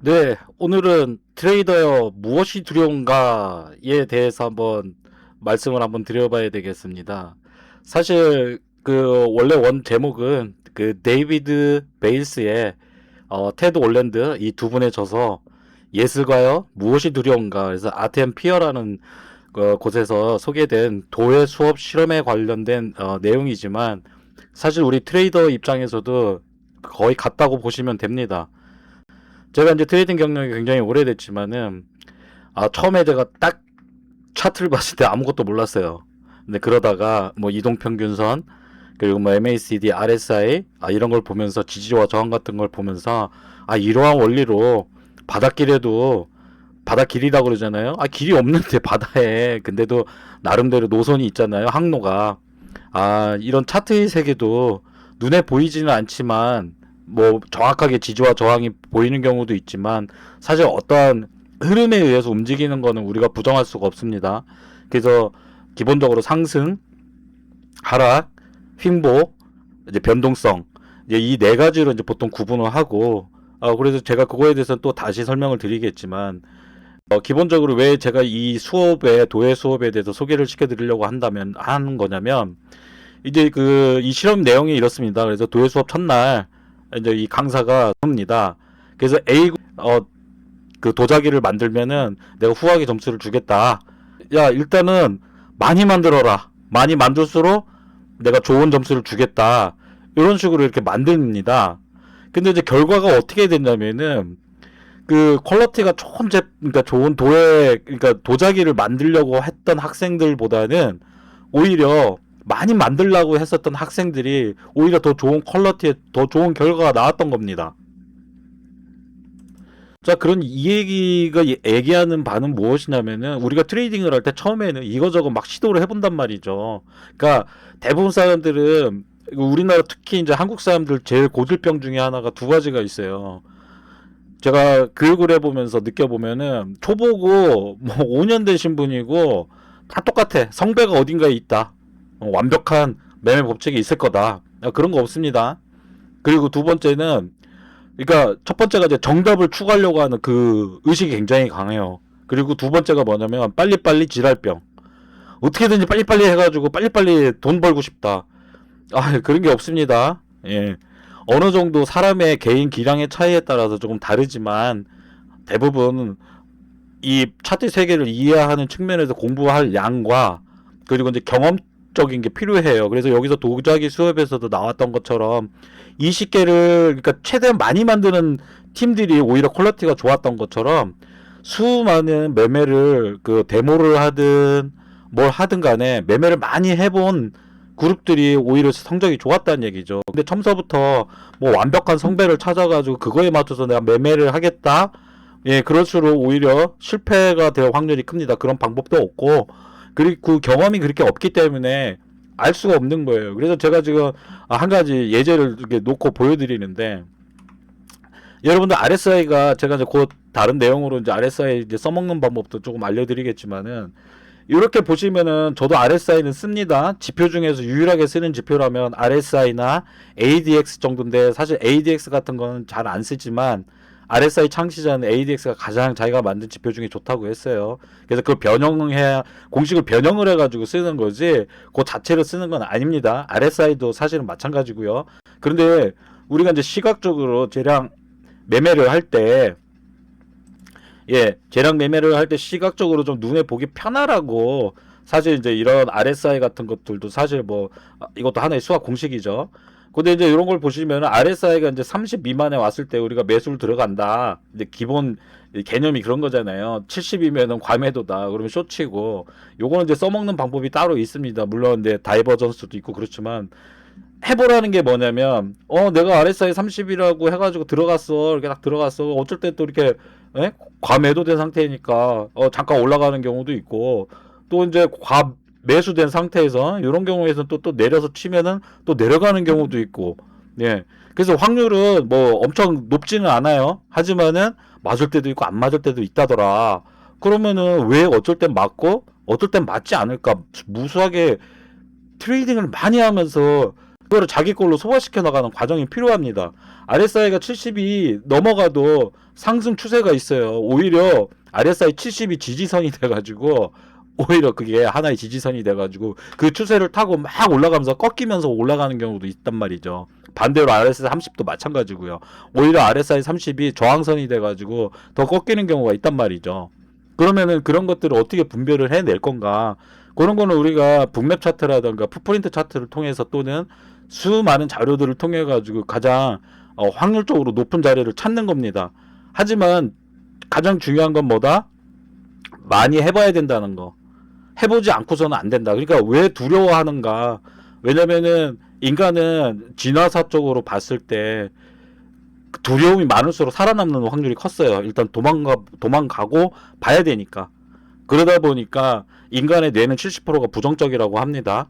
네, 오늘은 트레이더여 무엇이 두려운가에 대해서 한번 말씀을 한번 드려봐야 되겠습니다. 사실 그 원래 원 제목은 그 데이비드 베일스의 테드 올랜드 이 두 분에 져서 예술가여 무엇이 두려운가, 그래서 아트 앤 피어라는 곳에서 소개된 도회 수업 실험에 관련된 내용이지만, 사실 우리 트레이더 입장에서도 거의 같다고 보시면 됩니다. 제가 이제 트레이딩 경력이 굉장히 오래됐지만은, 처음에 제가 딱 차트를 봤을 때 아무것도 몰랐어요. 근데 그러다가 뭐 이동평균선, 그리고 뭐 MACD, RSI 이런 걸 보면서 지지와 저항 같은 걸 보면서, 이러한 원리로 바닷길에도, 바닷길이라고 그러잖아요. 길이 없는데 바다에 근데도 나름대로 노선이 있잖아요, 항로가. 이런 차트의 세계도 눈에 보이지는 않지만 뭐 정확하게 지지와 저항이 보이는 경우도 있지만, 사실 어떠한 흐름에 의해서 움직이는 거는 우리가 부정할 수가 없습니다. 그래서 기본적으로 상승, 하락, 횡보, 이제 변동성, 이제 이 네 가지로 이제 보통 구분을 하고, 그래서 제가 그거에 대해서는 또 다시 설명을 드리겠지만, 기본적으로 왜 제가 이 수업에, 도예 수업에 대해서 소개를 시켜드리려고 하는 거냐면, 이제 이 실험 내용이 이렇습니다. 그래서 도예 수업 첫날 이제 이 강사가 합니다. 그래서 그 도자기를 만들면은 내가 후하게 점수를 주겠다. 야, 일단은 많이 만들어라. 많이 만들수록 내가 좋은 점수를 주겠다. 이런 식으로 이렇게 만듭니다. 근데 이제 결과가 어떻게 됐냐면은, 그 퀄리티가 그러니까 좋은 그러니까 도자기를 만들려고 했던 학생들보다는 오히려 많이 만들려고 했었던 학생들이 오히려 더 좋은 퀄리티에 더 좋은 결과가 나왔던 겁니다. 자, 그런 이 얘기가 얘기하는 바는 무엇이냐면은, 우리가 트레이딩을 할 때 처음에는 이거저거 막 시도를 해본단 말이죠. 그러니까 대부분 사람들은, 우리나라 특히 이제 한국 사람들 제일 고질병 중에 하나가 두 가지가 있어요. 제가 교육을 해보면서 느껴보면은, 초보고 뭐 5년 되신 분이고 다 똑같아. 성배가 어딘가에 있다. 완벽한 매매 법칙이 있을 거다. 그런 거 없습니다. 그리고 두 번째는, 그러니까 첫 번째가 이제 정답을 추구하려고 하는 그 의식이 굉장히 강해요. 그리고 두 번째가 뭐냐면 빨리빨리 지랄병. 어떻게든지 빨리빨리 해가지고 빨리빨리 돈 벌고 싶다. 그런 게 없습니다. 예. 어느 정도 사람의 개인 기량의 차이에 따라서 조금 다르지만, 대부분 이 차트 세계를 이해하는 측면에서 공부할 양과, 그리고 이제 경험적인 게 필요해요. 그래서 여기서 도자기 수업에서도 나왔던 것처럼 20개를, 그러니까 최대한 많이 만드는 팀들이 오히려 퀄리티가 좋았던 것처럼, 수많은 매매를 그 데모를 하든 뭘 하든 간에 매매를 많이 해본 그룹들이 오히려 성적이 좋았다는 얘기죠. 근데 처음서부터 뭐 완벽한 성배를 찾아가지고 그거에 맞춰서 내가 매매를 하겠다, 예, 그럴수록 오히려 실패가 될 확률이 큽니다. 그런 방법도 없고, 그리고 그 경험이 그렇게 없기 때문에 알 수가 없는 거예요. 그래서 제가 지금 한 가지 예제를 이렇게 놓고 보여드리는데, 여러분들 RSI가, 제가 이제 곧 다른 내용으로 이제 RSI 이제 써먹는 방법도 조금 알려드리겠지만은, 이렇게 보시면은 저도 RSI는 씁니다. 지표 중에서 유일하게 쓰는 지표라면 RSI나 ADX 정도인데, 사실 ADX 같은 거는 잘 안 쓰지만 RSI 창시자는 ADX가 가장 자기가 만든 지표 중에 좋다고 했어요. 그래서 그걸 공식을 변형을 해가지고 쓰는 거지, 그 자체를 쓰는 건 아닙니다. RSI도 사실은 마찬가지고요. 그런데 우리가 이제 시각적으로 매매를 할 때, 재량 매매를 할 때 시각적으로 좀 눈에 보기 편하라고, 사실 이제 이런 RSI 같은 것들도 사실 뭐, 이것도 하나의 수학 공식이죠. 근데 이제 이런 걸 보시면 RSI가 이제 30 미만에 왔을 때 우리가 매수를 들어간다. 이제 기본 개념이 그런 거잖아요. 70이면은 과매도다. 그러면 쇼치고, 요거는 이제 써먹는 방법이 따로 있습니다. 물론 이제 다이버전스도 있고 그렇지만, 해보라는 게 뭐냐면, 내가 RSI 30이라고 해가지고 들어갔어. 이렇게 딱 들어갔어. 어쩔 때 또 이렇게, 과매도된 상태니까, 잠깐 올라가는 경우도 있고, 또 이제 과매수된 상태에서, 이런 경우에서는 또 내려서 치면은 또 내려가는 경우도 있고, 예. 그래서 확률은 뭐 엄청 높지는 않아요. 하지만은 맞을 때도 있고 안 맞을 때도 있다더라. 그러면은 왜 어쩔 땐 맞고, 어쩔 땐 맞지 않을까? 무수하게 트레이딩을 많이 하면서 그거를 자기 걸로 소화시켜 나가는 과정이 필요합니다. RSI가 70이 넘어가도 상승 추세가 있어요. 오히려 RSI 70이 지지선이 돼가지고 오히려 그게 하나의 지지선이 돼가지고 그 추세를 타고 막 올라가면서 꺾이면서 올라가는 경우도 있단 말이죠. 반대로 RSI 30도 마찬가지고요. 오히려 RSI 30이 저항선이 돼가지고 더 꺾이는 경우가 있단 말이죠. 그러면은 그런 것들을 어떻게 분별을 해낼 건가? 그런 거는 우리가 북맵 차트라든가 풋프린트 차트를 통해서 또는 수많은 자료들을 통해 가지고 가장 확률적으로 높은 자리를 찾는 겁니다. 하지만 가장 중요한 건 뭐다? 많이 해봐야 된다는 거. 해보지 않고서는 안 된다. 그러니까 왜 두려워하는가? 왜냐면은 인간은 진화사적으로 봤을 때 두려움이 많을수록 살아남는 확률이 컸어요. 일단 도망가고 봐야 되니까. 그러다 보니까 인간의 뇌는 70%가 부정적이라고 합니다.